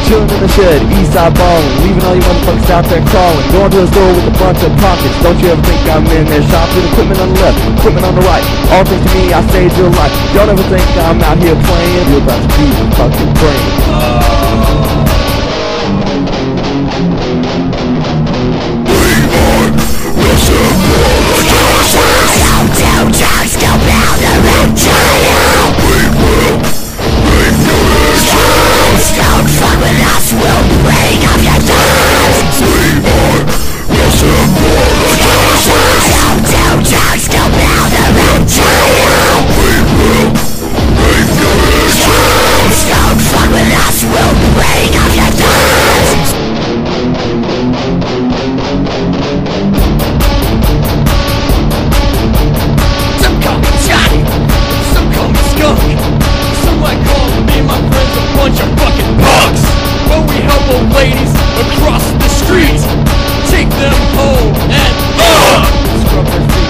Chillin' in the shed, east side ballin', leaving all you motherfuckers out there crawling. Going to the store with a bunch of pockets. Don't you ever think I'm in there shopping? Equipment on the left, equipment on the right. All things to me, I saved your life. Don't ever think I'm out here playing. You're about to be fucking brain. Ladies across the street, take them home and scrub their feet.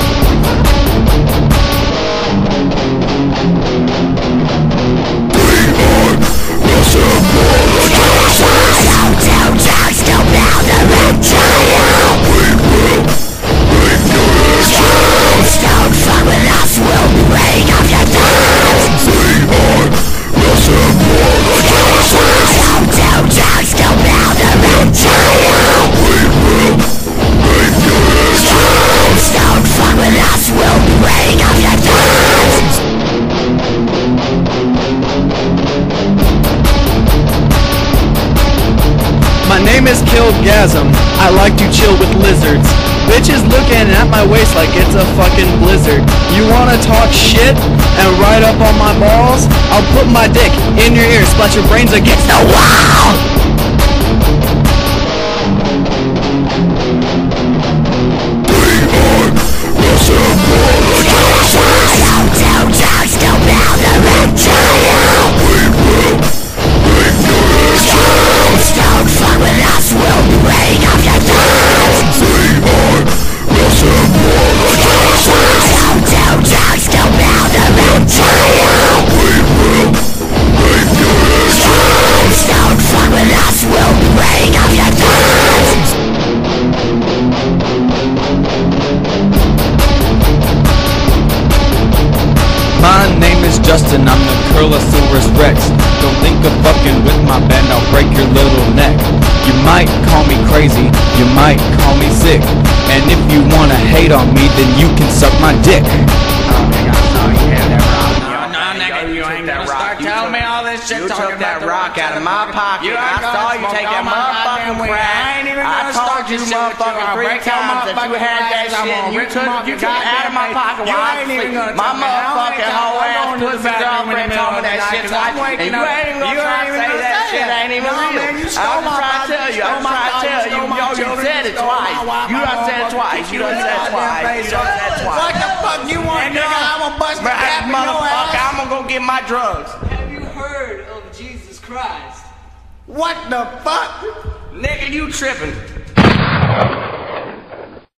My name is Killgasm. I like to chill with lizards. Bitches looking at my waist like it's a fucking blizzard. You wanna talk shit and ride up on my balls? I'll put my dick in your ear, splash your brains against the wall! My name is Justin, I'm the Curlosaurus Rex. Don't think of fucking with my band, I'll break your little neck. You might call me crazy, you might call me sick, and if you wanna hate on me, then you can suck my dick. Oh nigga, I saw you had that rock. No, nigga, you ain't gonna start telling me all this shit. You took that rock out of my pocket. I saw you take that motherfucking crack. I told you motherfucking 3 times that you had that shit. You took it out of my pocket while I was asleep. My motherfucking whole ass pussy girlfriend told me that shit twice. And you ain't even gonna try to say that shit ain't even real. I was trying to tell you. I was trying to tell you. You said it twice. You done said it twice. You done said it twice. You done said it twice. What the fuck you want, nigga? I'm gonna bust the cap in your ass. I'm gonna go get my drugs. Have you heard of Jesus Christ? What the fuck? Nigga, you tripping.